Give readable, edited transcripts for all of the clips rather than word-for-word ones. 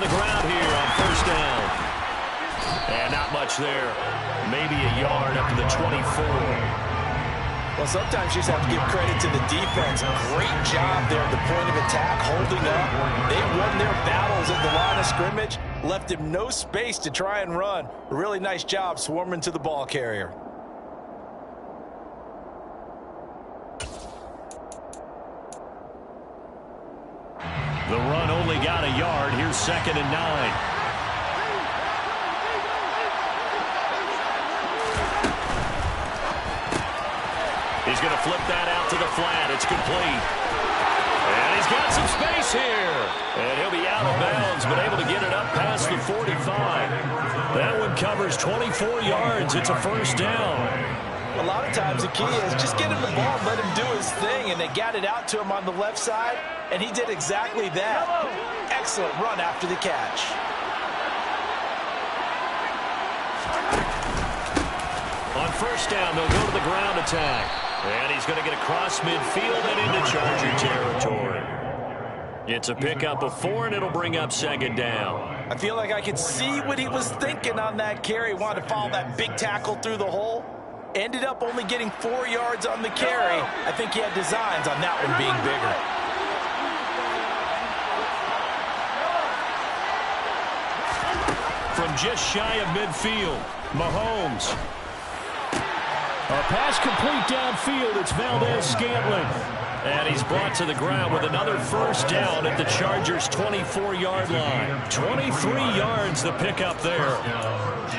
on the ground here on first down. And not much there. Maybe a yard up to the 24. Well, sometimes you just have to give credit to the defense. Great job there at the point of attack, holding up. They won their battles at the line of scrimmage, left him no space to try and run. A really nice job swarming to the ball carrier. The run only got a yard. Here's 2nd and 9. He's going to flip that out to the flat. It's complete. And he's got some space here. And he'll be out of bounds, but able to get it up past the 45. That one covers 24 yards. It's a first down. A lot of times the key is just get him the ball and let him do his thing, and they got it out to him on the left side, and he did exactly that. Excellent run after the catch. On first down, they'll go to the ground attack. And he's going to get across midfield and into Charger territory. It's a pickup of 4, and it'll bring up 2nd down. I feel like I could see what he was thinking on that carry. Wanted to follow that big tackle through the hole. Ended up only getting 4 yards on the carry. I think he had designs on that one being bigger. From just shy of midfield, Mahomes. A pass complete downfield. It's Valdez-Scantling. And he's brought to the ground with another first down at the Chargers' 24-yard line. 23 yards the pickup there.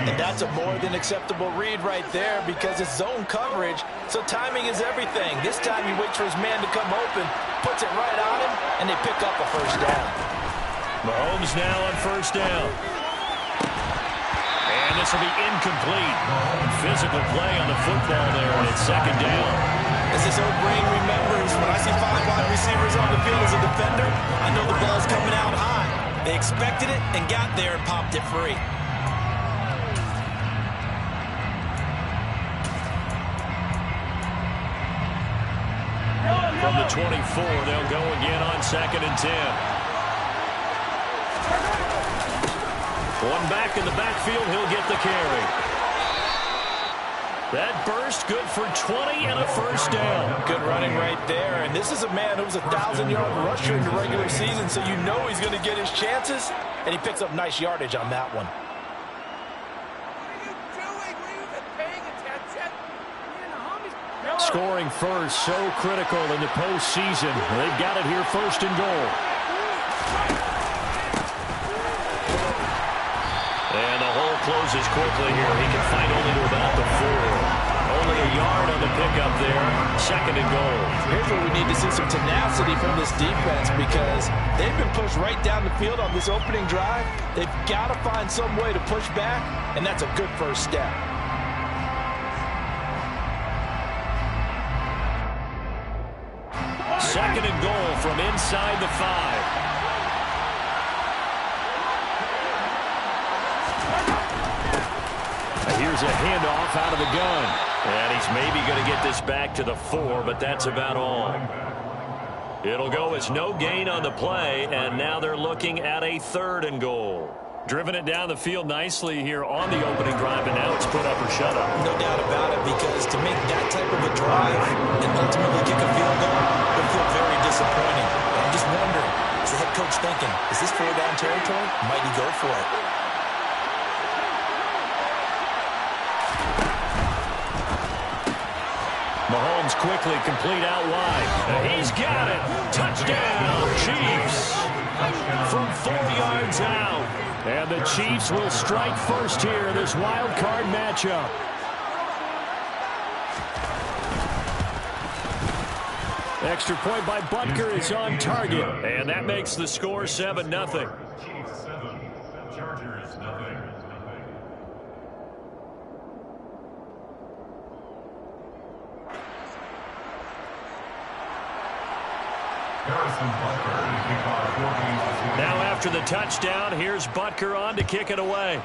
And that's a more than acceptable read right there because it's zone coverage, so timing is everything. This time he waits for his man to come open, puts it right on him, and they pick up a first down. Mahomes now on first down. And this will be incomplete. Physical play on the football there, and it's 2nd down. As this old brain remembers, when I see 5 wide receivers on the field as a defender, I know the ball's coming out high. They expected it and got there and popped it free. From the 24, they'll go again on 2nd and 10. One back in the backfield, he'll get the carry. That burst good for 20 and a first down. Good running right there. And this is a man who was a 1,000-yard rusher in the regular season, so you know he's going to get his chances. And he picks up nice yardage on that one. Scoring first, so critical in the postseason. They've got it here, 1st and goal. And the hole closes quickly here. He can find only to about the 4. Only a yard on the pickup there. 2nd and goal. Here's where we need to see some tenacity from this defense because they've been pushed right down the field on this opening drive. They've got to find some way to push back, and that's a good first step. Second and goal from inside the 5. Here's a handoff out of the gun. And he's maybe going to get this back to the 4, but that's about all. It'll go as no gain on the play, and now they're looking at a 3rd and goal. Driven it down the field nicely here on the opening drive, and now it's put up or shut up. No doubt about it, because to make that type of a drive and ultimately kick a field goal would feel very disappointing. I'm just wondering, is the head coach thinking, is this 4-down territory? Might he go for it? Mahomes quickly complete out wide. He's got it. Touchdown, Chiefs. From 4 yards out. And the Chiefs will strike first here in this wild card matchup. Extra point by Butker is on target. And that makes the score 7-0. Chiefs 7, Chargers 0. Now after the touchdown, here's Butker on to kick it away.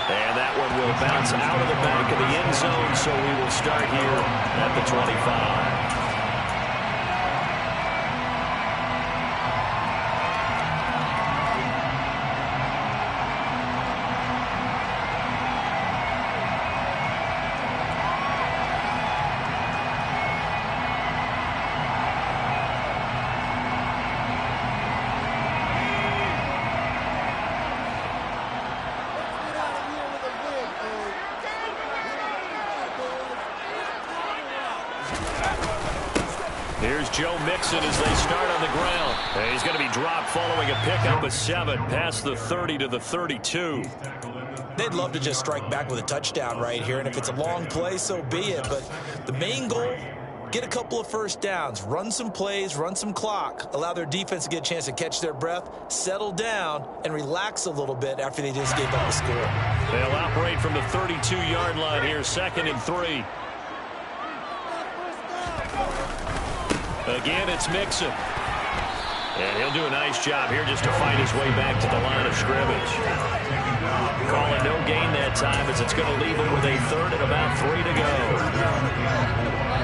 And that one will bounce out of the back of the end zone, so we will start here at the 25. Here's Joe Mixon as they start on the ground. And he's going to be dropped following a pickup of 7 past the 30 to the 32. They'd love to just strike back with a touchdown right here, and if it's a long play, so be it. But the main goal, get a couple of first downs, run some plays, run some clock, allow their defense to get a chance to catch their breath, settle down, and relax a little bit after they just gave up a score. They'll operate from the 32-yard line here, 2nd and 3. Again, it's Mixon. And he'll do a nice job here just to find his way back to the line of scrimmage. Calling no gain that time as it's going to leave him with a 3rd and about 3 to go.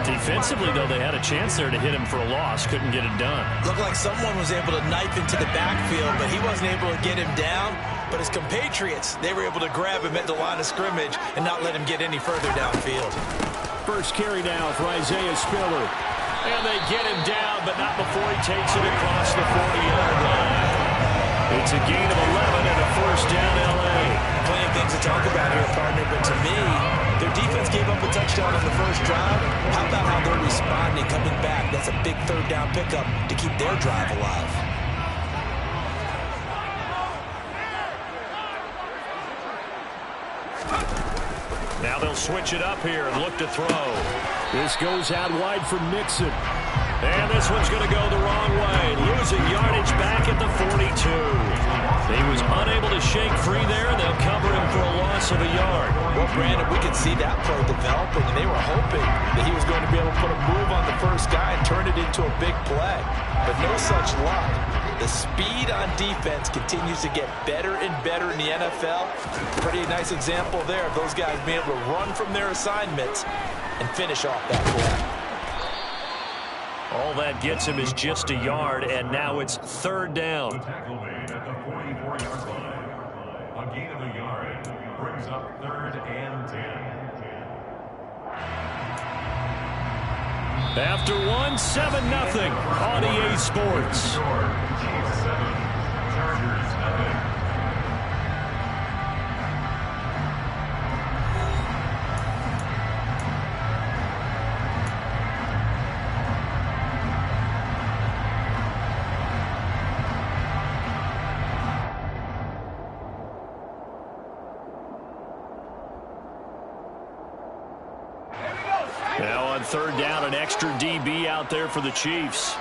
Defensively, though, they had a chance there to hit him for a loss. Couldn't get it done. Looked like someone was able to knife into the backfield, but he wasn't able to get him down. But his compatriots, they were able to grab him at the line of scrimmage and not let him get any further downfield. First carry now for Isaiah Spiller. And they get him down, but not before he takes it across the 40-yard line. It's a gain of 11 and a first down, L.A. Plenty of things to talk about here, partner, but to me, their defense gave up a touchdown on the first drive. How about how they're responding, coming back? That's a big 3rd down pickup to keep their drive alive. Now they'll switch it up here and look to throw. This goes out wide for Mixon. And this one's going to go the wrong way. Losing yardage back at the 42. He was unable to shake free there, and they'll cover him for a loss of a yard. Well, Brandon, we could see that play developing, and they were hoping that he was going to be able to put a move on the first guy and turn it into a big play. But no such luck. The speed on defense continues to get better and better in the NFL. Pretty nice example there of those guys being able to run from their assignments and finish off that play. All that gets him is just a yard, and now it's 3rd down. The tackle made at the 44-yard line. A gain of a yard brings up 3rd and 10. After 1, 7-0 on EA Sports. Chiefs 7, Chargers nothing. Now on 3rd down, an extra DB out there for the Chiefs.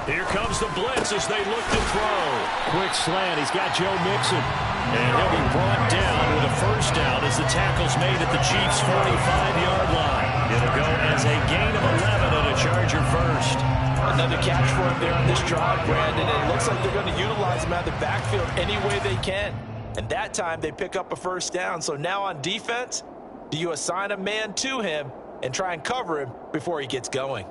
Here comes the blitz as they look to throw. Quick slant. He's got Joe Mixon. And he'll be brought down with a first down as the tackle's made at the Chiefs' 45-yard line. It'll go as a gain of 11 and a Charger first. Another catch for him there on this drive, Brandon, and it looks like they're going to utilize him out of the backfield any way they can. And that time they pick up a first down. So now on defense, do you assign a man to him and try and cover him before he gets going?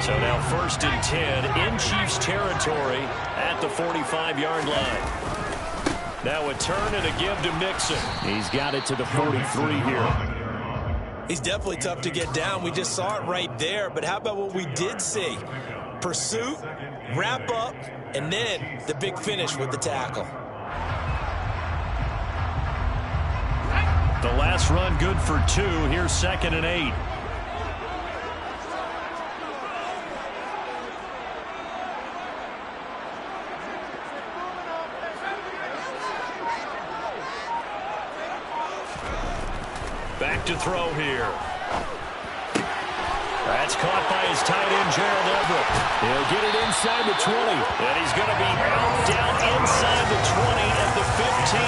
So now 1st and 10 in Chiefs territory at the 45-yard line. Now a turn and a give to Mixon. He's got it to the 43 here. He's definitely tough to get down. We just saw it right there. But how about what we did see? Pursuit, wrap up, and then the big finish with the tackle. The last run good for 2. Here's 2nd and 8. Back to throw here. That's caught by his tight end, Gerald Everett. He'll get it inside the 20. And he's going to be out down inside the 20 at the 15.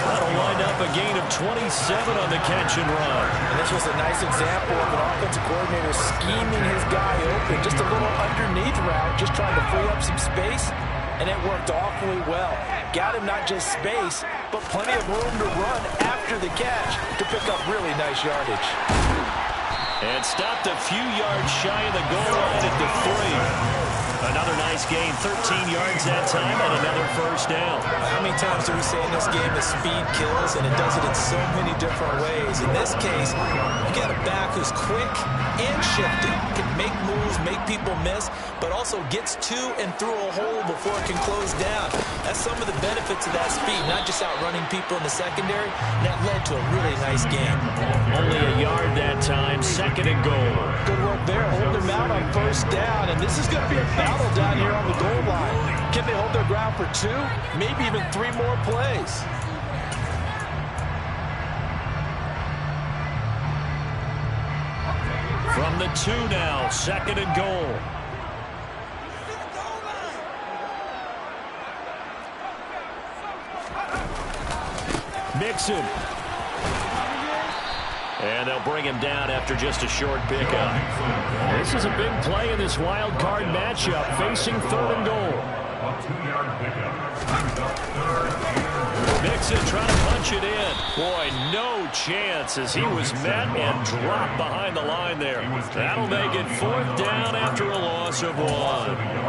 That'll wind up a gain of 27 on the catch and run. And this was a nice example of an offensive coordinator scheming his guy open. Just a little underneath route, just trying to free up some space. And it worked awfully well. Got him not just space, but plenty of room to run after the catch to pick up really nice yardage. And stopped a few yards shy of the goal line at the 3. Another nice gain, 13 yards that time, and another first down. How many times do we say in this game that speed kills, and it does it in so many different ways? In this case, you got a back who's quick and shifty, can make moves, make people miss, but also gets to and through a hole before it can close down. That's some of the benefits of that speed, not just outrunning people in the secondary, and that led to a really nice game. Only a yard that time, 2nd and goal. Good work there, hold them out on first down, and this is going to be a battle down here on the goal line. Can they hold their ground for 2, maybe even 3 more plays? From the 2 now, 2nd and goal. Mixon. And they'll bring him down after just a short pickup. This is a big play in this wild card matchup, facing 3rd and goal. A 2-yard pickup. Brings up 3rd and Mixon trying to punch it in. Boy, no chance as he was met and dropped behind the line there. That'll make it 4th down after a loss of 1.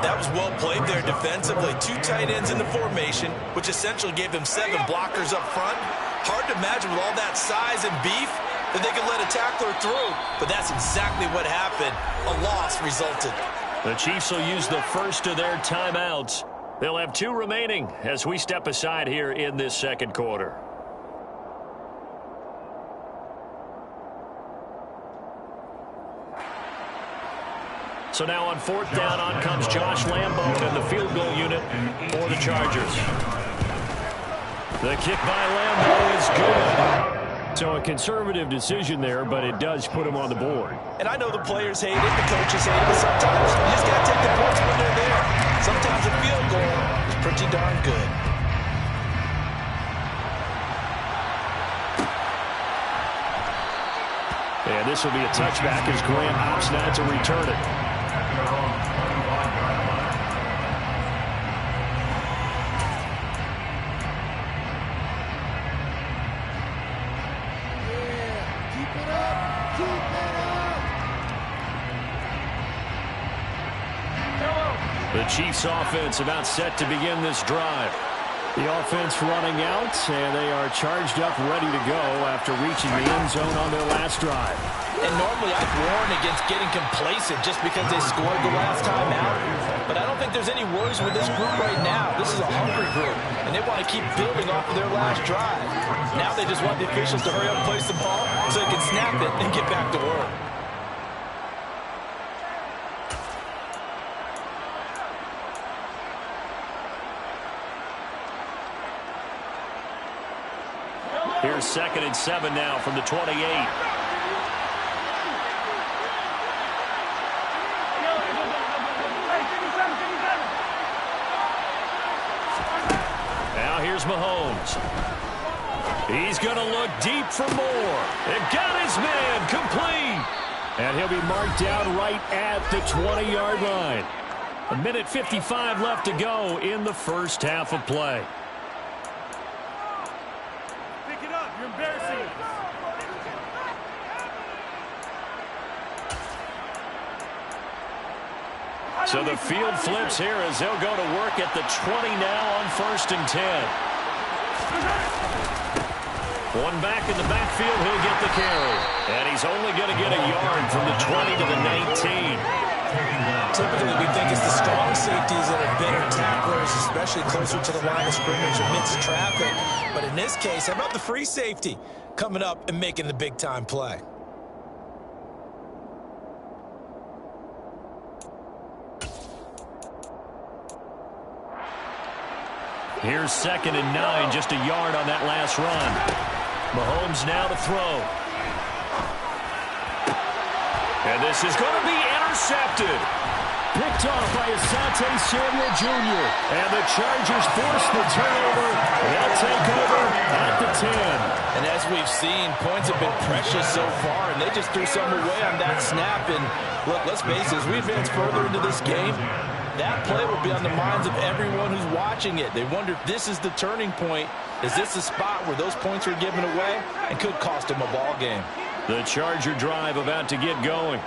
That was well played there defensively. 2 tight ends in the formation, which essentially gave them 7 blockers up front. Hard to imagine with all that size and beef that they could let a tackler through, but that's exactly what happened. A loss resulted. The Chiefs will use the first of their timeouts. They'll have 2 remaining as we step aside here in this 2nd quarter. So now on 4th down, on comes Josh Lambo and the field goal unit for the Chargers. The kick by Lambo is good. So a conservative decision there, but it does put him on the board. And I know the players hate it, the coaches hate it, but sometimes you just got to take the points when they're there. Sometimes a field goal is pretty darn good. And this will be a touchback as Grant opts not to return it. The Chiefs offense about set to begin this drive. The offense running out, and they are charged up, ready to go after reaching the end zone on their last drive. And normally I'd warn against getting complacent just because they scored the last time out. But I don't think there's any worries with this group right now. This is a hungry group, and they want to keep building off of their last drive. Now they just want the officials to hurry up and place the ball so they can snap it and get back to work. Here's 2nd and 7 now from the 28. Now here's Mahomes. He's going to look deep for more. It got his man complete. And he'll be marked down right at the 20-yard line. 1:55 left to go in the first half of play. You're embarrassing us. So the field flips here as they'll go to work at the 20 now on 1st and 10. One back in the backfield, he'll get the carry. And he's only going to get a yard from the 20 to the 19. Typically, we think it's the strong safeties that are better tacklers, especially closer to the line of scrimmage amidst traffic. But in this case, how about the free safety coming up and making the big-time play? Here's 2nd and 9, just a yard on that last run. Mahomes now to throw. And this is going to be intercepted. Picked off by Asante Samuel Jr. And the Chargers force the turnover. They'll take over at the 10. And as we've seen, points have been precious so far, and they just threw some away on that snap. And look, let's face it, as we advance further into this game, that play will be on the minds of everyone who's watching it. They wonder if this is the turning point. Is this the spot where those points are given away and could cost them a ball game? The Charger drive about to get going.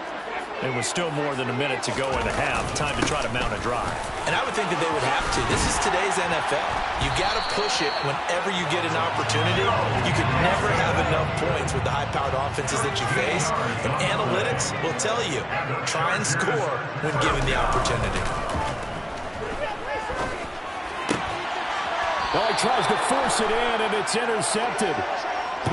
It was still more than a minute to go in the half. Time to try to mount a drive. And I would think that they would have to. This is today's NFL. You got to push it whenever you get an opportunity. You could never have enough points with the high-powered offenses that you face. And analytics will tell you, try and score when given the opportunity. Well, he tries to force it in, and it's intercepted.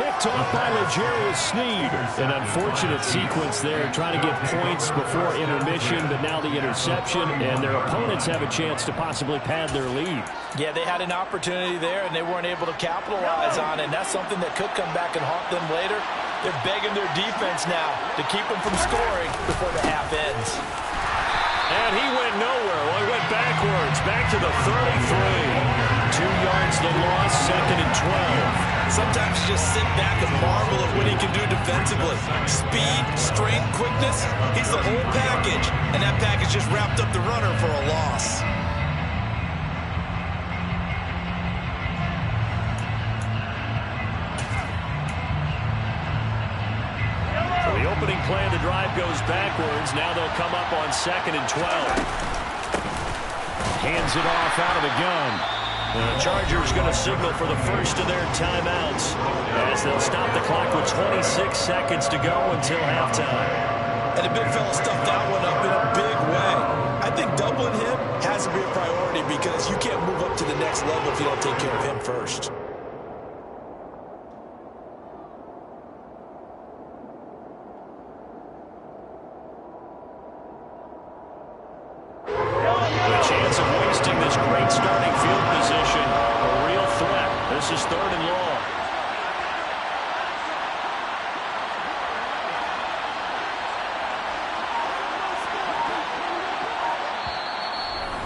Picked off by L'Jarius Sneed. An unfortunate sequence there, trying to get points before intermission, but now the interception, and their opponents have a chance to possibly pad their lead. Yeah, they had an opportunity there, and they weren't able to capitalize on it, and that's something that could come back and haunt them later. They're begging their defense now to keep them from scoring before the half ends. And he went nowhere. Well, he went backwards, back to the 33. 2 yards the loss, 2nd and 12. Sometimes you just sit back and marvel at what he can do defensively. Speed, strength, quickness, he's the whole package. And that package just wrapped up the runner for a loss. So the opening play of the drive goes backwards. Now they'll come up on 2nd and 12. Hands it off out of the gun. The Chargers going to signal for the first of their timeouts as they'll stop the clock with 26 seconds to go until halftime. And the big fella stuffed that one up in a big way. I think doubling him has to be a priority because you can't move up to the next level if you don't take care of him first. This is 3rd and long.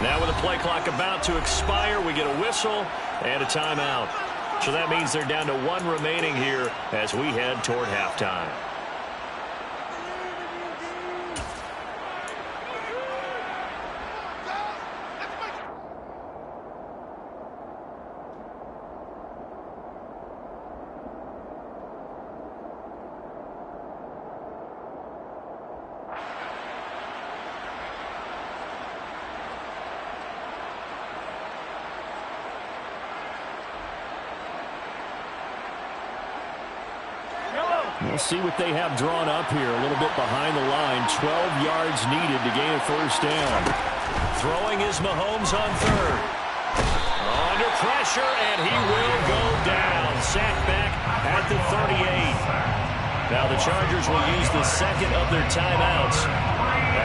Now with the play clock about to expire, we get a whistle and a timeout. So that means they're down to 1 remaining here as we head toward halftime. We'll see what they have drawn up here. A little bit behind the line. 12 yards needed to gain a first down. Throwing is Mahomes on 3rd. Under pressure, and he will go down. Sacked back at the 38. Now the Chargers will use the 2nd of their timeouts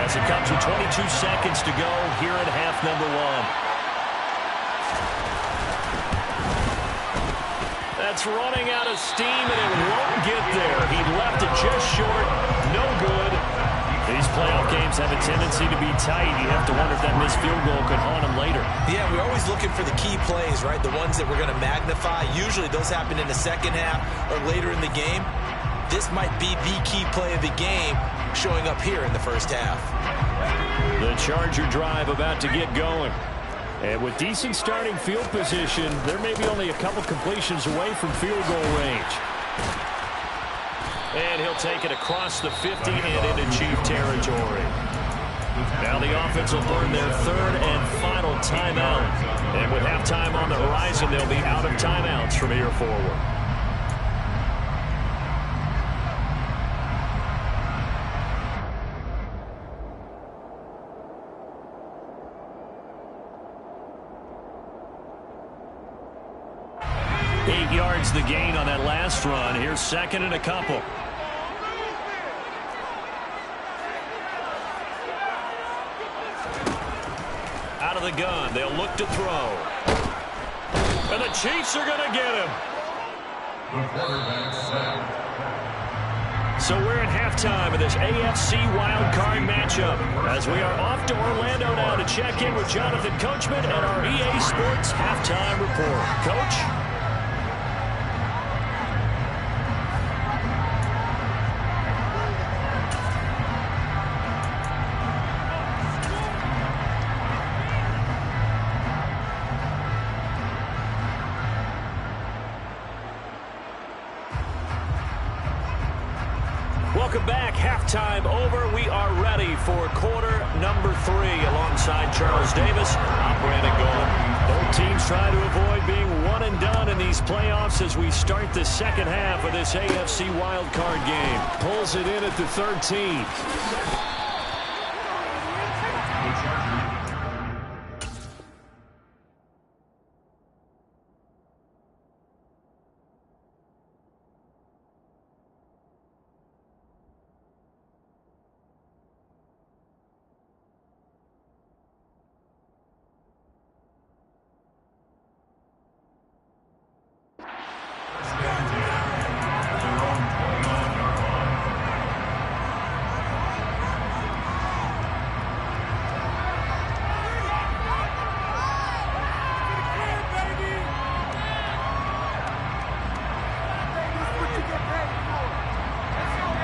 as it comes with 22 seconds to go here in half number 1. That's running out of steam, and it won't get there. He left it just short. No good. These playoff games have a tendency to be tight. You have to wonder if that missed field goal could haunt him later. Yeah, we're always looking for the key plays, right? The ones that we're going to magnify. Usually those happen in the second half or later in the game. This might be the key play of the game showing up here in the first half. The Charger drive about to get going. And with decent starting field position, there may be only a couple completions away from field goal range. And he'll take it across the 50 and into Chief territory. Now the offense will burn their 3rd and final timeout. And with halftime on the horizon, they'll be out of timeouts from here forward. The gain on that last run. Here's 2nd and a couple. Out of the gun. They'll look to throw. And the Chiefs are going to get him. So we're at halftime of this AFC wildcard matchup as we are off to Orlando now to check in with Jonathan Coachman and our EA Sports halftime report. Coach? Welcome back. Halftime over. We are ready for quarter number 3 alongside Charles Davis, operating goal. Both teams try to avoid being one and done in these playoffs as we start the second half of this AFC wildcard game. Pulls it in at the 13.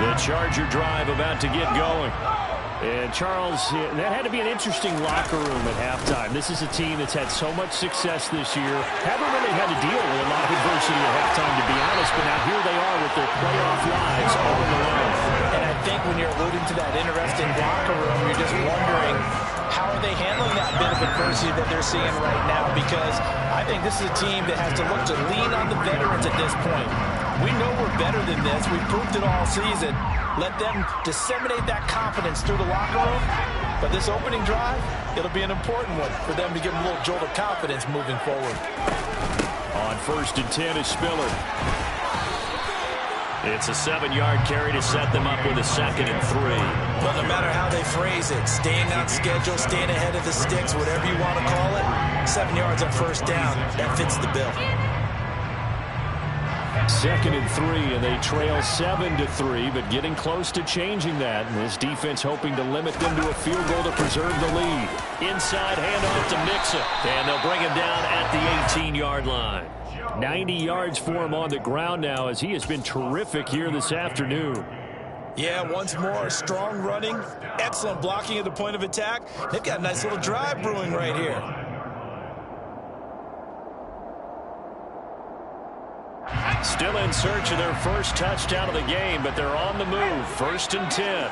The Charger drive about to get going. And Charles, that had to be an interesting locker room at halftime. This is a team that's had so much success this year. Haven't really had to deal with a lot of adversity at halftime, to be honest. But now here they are with their playoff lives all on the line. And I think when you're alluding to that interesting locker room, you're just wondering, how are they handling that bit of adversity that they're seeing right now? Because I think this is a team that has to look to lean on the veterans at this point. We know we're better than this. We've proved it all season. Let them disseminate that confidence through the locker room. But this opening drive, it'll be an important one for them to give them a little jolt of confidence moving forward. On 1st and 10 is Spiller. It's a 7-yard carry to set them up with a 2nd and 3. Well, no matter how they phrase it, staying on schedule, staying ahead of the sticks, whatever you want to call it, 7 yards on 1st down, that fits the bill. 2nd and 3, and they trail 7-3, but getting close to changing that. And this defense hoping to limit them to a field goal to preserve the lead. Inside handoff to Mixon, and they'll bring him down at the 18-yard line. 90 yards for him on the ground now, as he has been terrific here this afternoon. Yeah, once more, strong running, excellent blocking at the point of attack. They've got a nice little drive brewing right here. Still in search of their first touchdown of the game, but they're on the move. 1st and 10.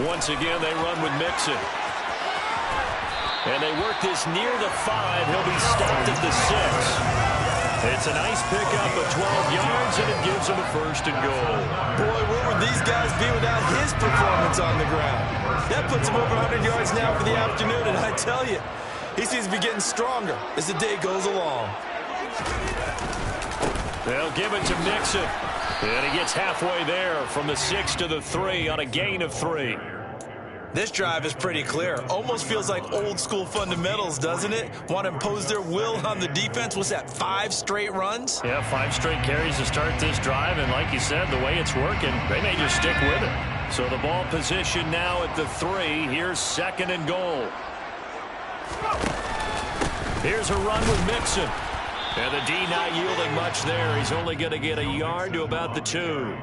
Once again, they run with Mixon. And they work this near the 5. He'll be stopped at the 6. It's a nice pickup of 12 yards, and it gives them a 1st and goal. Boy, where would these guys be without his performance on the ground? That puts him over 100 yards now for the afternoon, and I tell you, he seems to be getting stronger as the day goes along. They'll give it to Mixon. And he gets halfway there from the 6 to the 3 on a gain of 3. This drive is pretty clear. Almost feels like old school fundamentals, doesn't it? Want to impose their will on the defense. What's that, 5 straight runs? Yeah, 5 straight carries to start this drive. And like you said, the way it's working, they may just stick with it. So the ball position now at the 3. Here's 2nd and goal. Here's a run with Mixon. And the D not yielding much there. He's only going to get a yard to about the 2.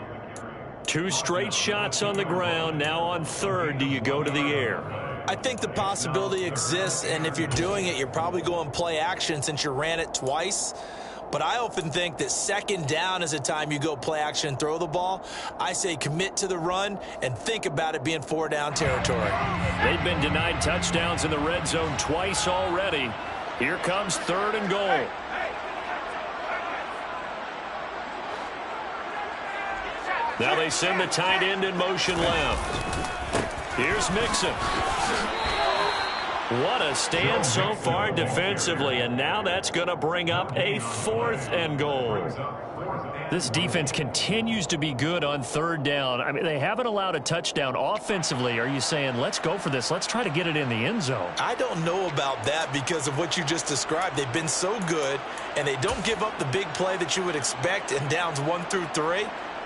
2 straight shots on the ground. Now on 3rd, do you go to the air? I think the possibility exists, and if you're doing it, you're probably going play action since you ran it twice. But I often think that 2nd down is a time you go play action and throw the ball. I say commit to the run and think about it being 4-down territory. They've been denied touchdowns in the red zone twice already. Here comes 3rd and goal. Now they send the tight end in motion left. Here's Mixon. What a stand so far defensively, and now that's going to bring up a 4th and goal. This defense continues to be good on 3rd down. I mean, they haven't allowed a touchdown offensively. Are you saying, let's go for this? Let's try to get it in the end zone. I don't know about that because of what you just described. They've been so good, and they don't give up the big play that you would expect in downs 1 through 3.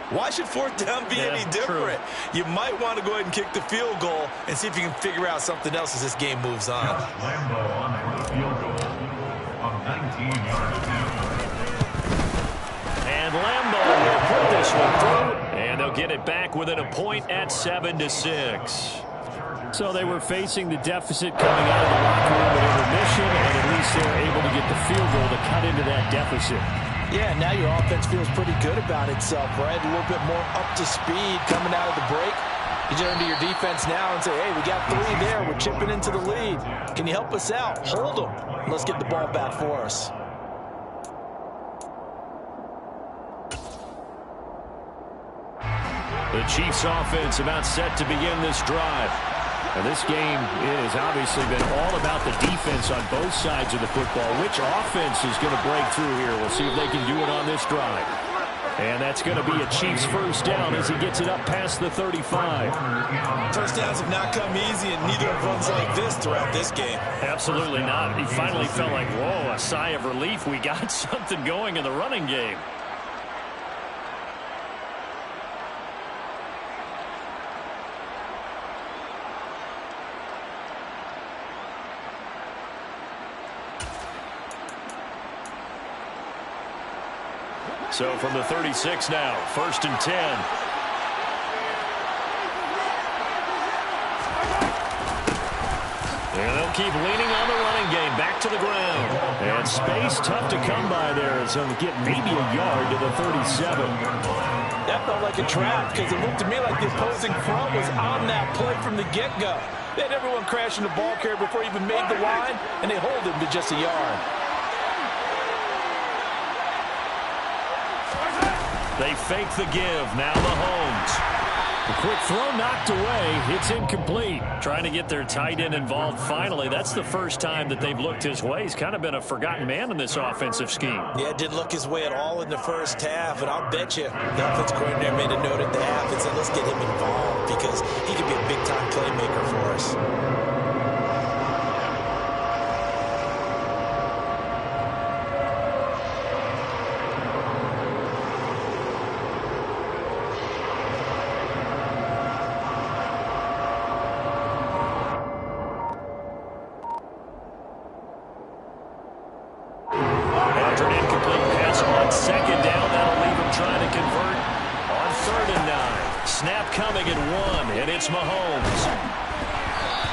Why should 4th down be any different? True. You might want to go ahead and kick the field goal and see if you can figure out something else as this game moves on. Lambo on the field goal of 19 yards. And Lambo will put this one through, and they'll get it back within a point at 7-6. So they were facing the deficit coming out of the locker room at intermission, and at least they were able to get the field goal to cut into that deficit. Yeah, now your offense feels pretty good about itself, right? A little bit more up to speed coming out of the break. You turn to your defense now and say, hey, we got 3 there. We're chipping into the lead. Can you help us out? Hold them. Let's get the ball back for us. The Chiefs offense about set to begin this drive. And this game has obviously been all about the defense on both sides of the football. Which offense is going to break through here? We'll see if they can do it on this drive. And that's going to be a Chiefs first down as he gets it up past the 35. First downs have not come easy, and neither have runs like this throughout this game. Absolutely not. He finally felt like, whoa, a sigh of relief. We got something going in the running game. So from the 36 now, 1st and 10. And they'll keep leaning on the running game back to the ground. And space tough to come by there as they'll get maybe a yard to the 37. That felt like a trap because it looked to me like the opposing front was on that play from the get-go. They had everyone crashing the ball carrier before he even made the line, and they hold him to just a yard. They fake the give. Now Mahomes. The quick throw knocked away. It's incomplete. Trying to get their tight end involved finally. That's the first time that they've looked his way. He's kind of been a forgotten man in this offensive scheme. Yeah, didn't look his way at all in the first half. And I'll bet you the offensive coordinator made a note at the half and said, let's get him involved because he could be a big-time playmaker for us. It's Mahomes.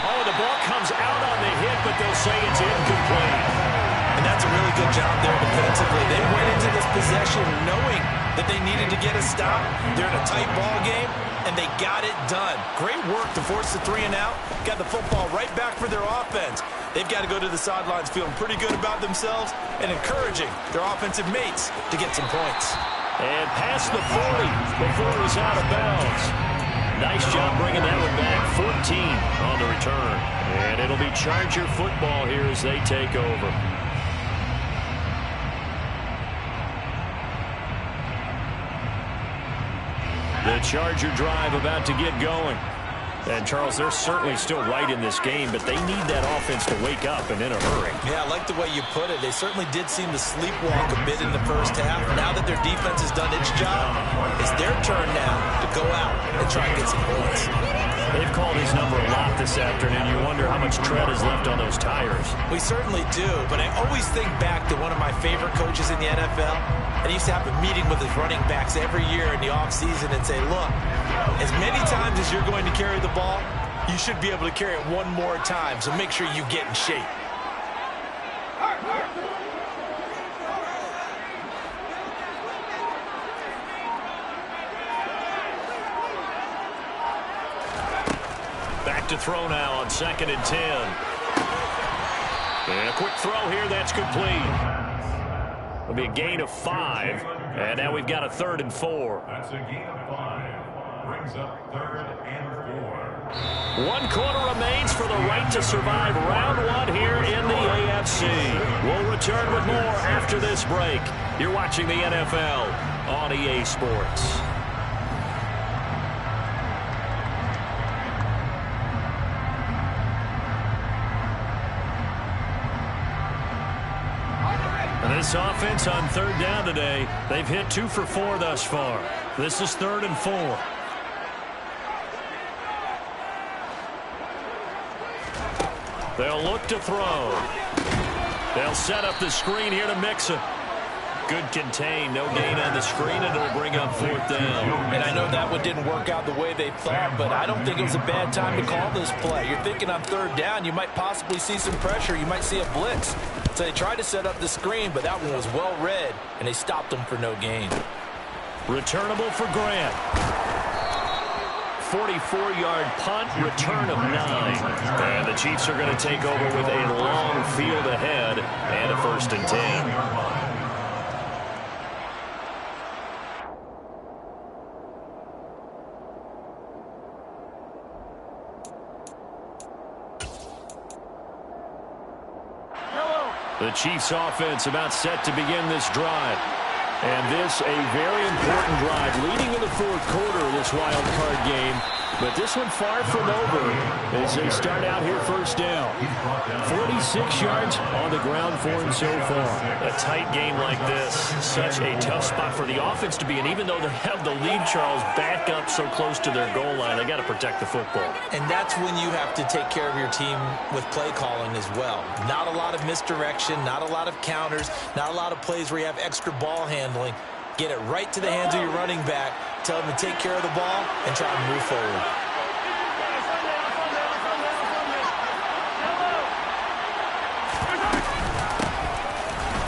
Oh, the ball comes out on the hit, but they'll say it's incomplete. And that's a really good job there defensively. They went into this possession knowing that they needed to get a stop. They're in a tight ball game, and they got it done. Great work to force the 3 and out. Got the football right back for their offense. They've got to go to the sidelines feeling pretty good about themselves and encouraging their offensive mates to get some points. And past the 40 before he's out of bounds. Nice job bringing that one back. 14 on the return. And it'll be Charger football here as they take over. The Charger drive about to get going. And, Charles, they're certainly still right in this game, but they need that offense to wake up and in a hurry. Yeah, I like the way you put it. They certainly did seem to sleepwalk a bit in the first half. Now that their defense has done its job, it's their turn now to go out and try and get some points. They've called his number a lot this afternoon. You wonder how much tread is left on those tires. We certainly do, but I always think back to one of my favorite coaches in the NFL, and he used to have a meeting with his running backs every year in the offseason and say, look, as many times as you're going to carry the ball, you should be able to carry it one more time, so make sure you get in shape. Back to throw now on 2nd and 10. And a quick throw here, that's complete. It'll be a gain of 5. And now we've got a 3rd and 4. That's a gain of 5. Brings up 3rd and 4. 1 quarter remains for the right to survive round 1 here in the AFC. We'll return with more after this break. You're watching the NFL on EA Sports. This offense on 3rd down today, they've hit 2 for 4 thus far. This is 3rd and 4. They'll look to throw. They'll set up the screen here to Mixon. Good contain, no gain on the screen, and it'll bring up 4th down. And I know that one didn't work out the way they thought, but I don't think it was a bad time to call this play. You're thinking on 3rd down, you might possibly see some pressure. You might see a blitz. So they tried to set up the screen, but that one was well read, and they stopped them for no gain. Returnable for Grant. 44-yard punt, return of 9. And the Chiefs are going to take over with a long field ahead and a 1st and 10. The Chiefs offense about set to begin this drive. And this a very important drive leading in the 4th quarter of this wild card game. But this one far from over as they start out here 1st down. 46 yards on the ground for him so far. A tight game like this, such a tough spot for the offense to be in. Even though they have the lead, Charles, back up so close to their goal line, they got to protect the football. And that's when you have to take care of your team with play calling as well. Not a lot of misdirection, not a lot of counters, not a lot of plays where you have extra ball handling. Get it right to the hands of your running back. Tell him to take care of the ball and try to move forward.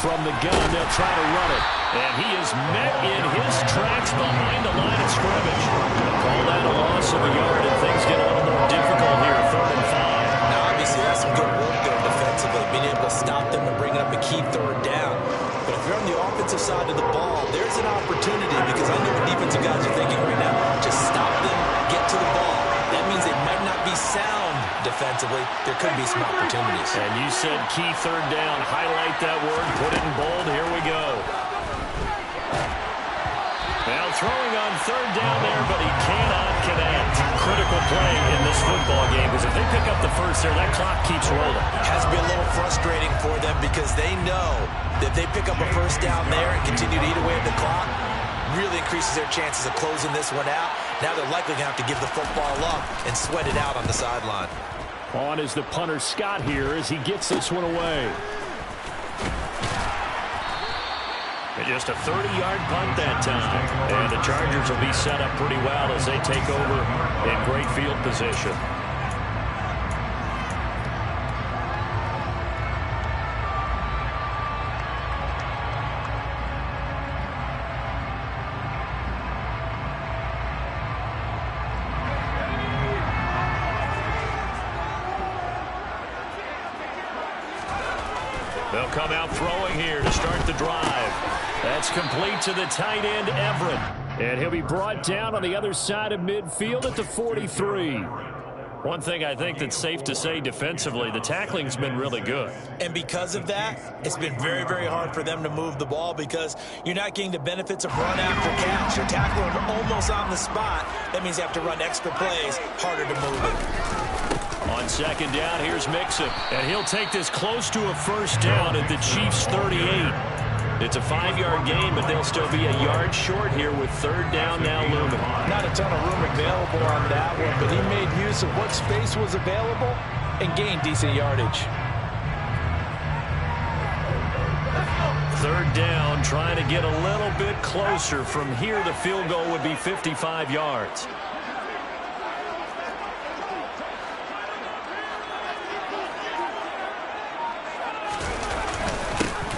From the gun, they'll try to run it. And he is met in his tracks behind the line of scrimmage. Call that a loss of a yard, and things get a little more difficult here, 3rd and 5. Now, obviously, that's some good work there defensively, being able to stop them and bring it up and keep 3rd down. But if you're on the offensive side of the ball, there's an opportunity, because I know what defensive guys are thinking right now. Just stop them, get to the ball. That means they might not be sound defensively. There could be some opportunities. And you said key 3rd down. Highlight that word. Put it in bold. Here we go. Now throwing on 3rd down there, but he cannot connect. Critical play in this football game, because if they pick up the 1st there, that clock keeps rolling. Has been a little frustrating for them, because they know that if they pick up a 1st down there and continue to eat away at the clock, really increases their chances of closing this one out. Now they're likely going to have to give the football up and sweat it out on the sideline. On is the punter Scott here as he gets this one away. And just a 30-yard punt that time. And the Chargers will be set up pretty well as they take over in great field position. They'll come out throwing here to start the drive. That's complete to the tight end, Everett. And he'll be brought down on the other side of midfield at the 43. One thing I think that's safe to say defensively, the tackling's been really good. And because of that, it's been very, very hard for them to move the ball, because you're not getting the benefits of run after catch. You're tackling almost on the spot. That means you have to run extra plays, harder to move it. On 2nd down, here's Mixon. And he'll take this close to a 1st down at the Chiefs' 38. It's a 5-yard gain, but they'll still be a yard short here with 3rd down now looming. Not a ton of room available on that one, but he made use of what space was available and gained decent yardage. 3rd down, trying to get a little bit closer. From here, the field goal would be 55 yards.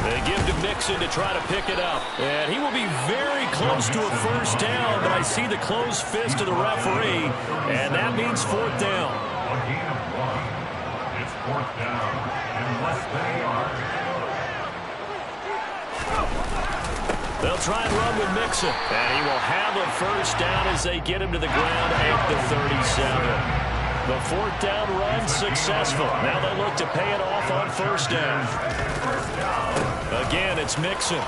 They give to Mixon to try to pick it up. And he will be very close to a 1st down, but I see the closed fist of the referee, and that means 4th down. A gain of 1. It's 4th down and less than a yard. They'll try and run with Mixon, and he will have a 1st down as they get him to the ground at the 37. The 4th down run successful. Now they look to pay it off on 1st down. Again, it's Mixon.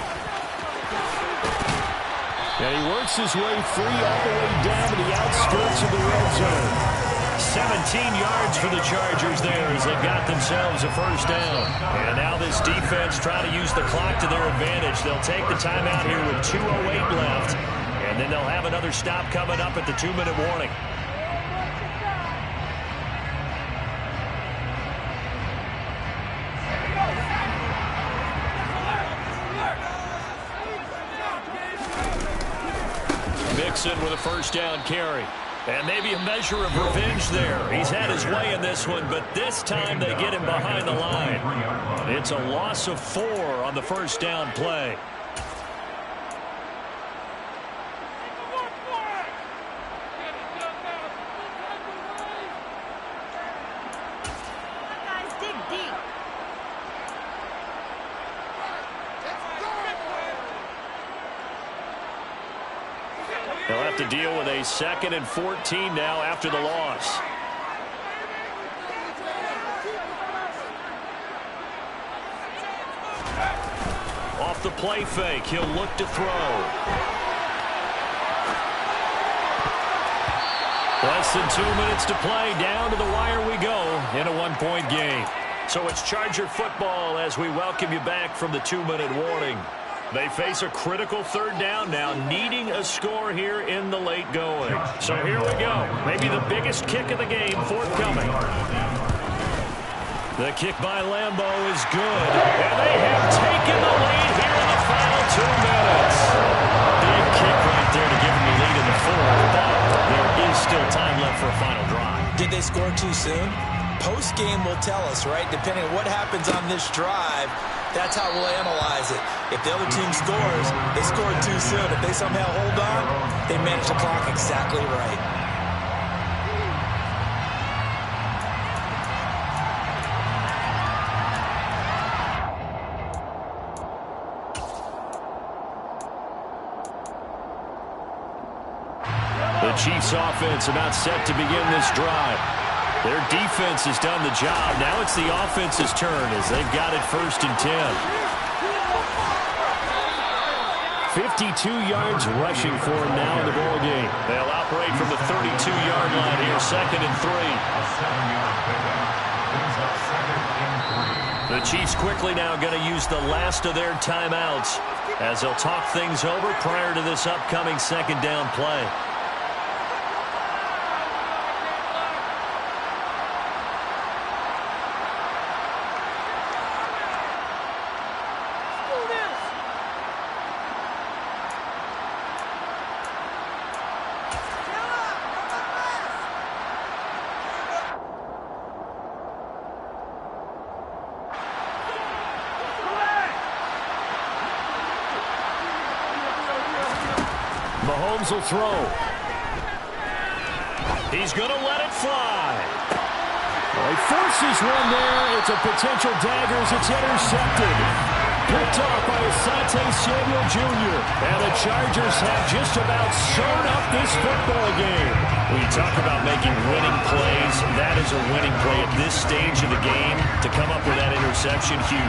And he works his way free all the way down to the outskirts of the red zone. 17 yards for the Chargers there as they've got themselves a 1st down. And now this defense trying to use the clock to their advantage. They'll take the timeout here with 2:08 left. And then they'll have another stop coming up at the 2-minute warning. Mixon with a 1st down carry. And maybe a measure of revenge there. He's had his way in this one, but this time they get him behind the line. It's a loss of 4 on the first down play. They'll have to deal with a 2nd and 14 now after the loss. Off the play fake, he'll look to throw. Less than 2 minutes to play. Down to the wire we go in a 1-point game. So it's Charger football as we welcome you back from the 2-minute warning. They face a critical 3rd down now, needing a score here in the late going. So here we go. Maybe the biggest kick of the game forthcoming. The kick by Lambeau is good. And they have taken the lead here in the final 2 minutes. Big kick right there to give them the lead in the 4th, but there is still time left for a final drive. Did they score too soon? Post-game will tell us, right? Depending on what happens on this drive, that's how we'll analyze it. If the other team scores, they scored too soon. If they somehow hold on, they manage the clock exactly right. The Chiefs offense about set to begin this drive. Their defense has done the job. Now it's the offense's turn as they've got it 1st and 10. 52 yards rushing for him now in the ball game. They'll operate from the 32-yard line here, 2nd and 3. The Chiefs quickly now going to use the last of their timeouts as they'll talk things over prior to this upcoming 2nd down play. Mahomes will throw. He's going to let it fly. Well, he forces one there. It's a potential dagger as it's intercepted. Picked off by Asante Samuel Jr. And the Chargers have just about sewn up this football game. When you talk about making winning plays, that is a winning play at this stage of the game. To come up with that interception, huge.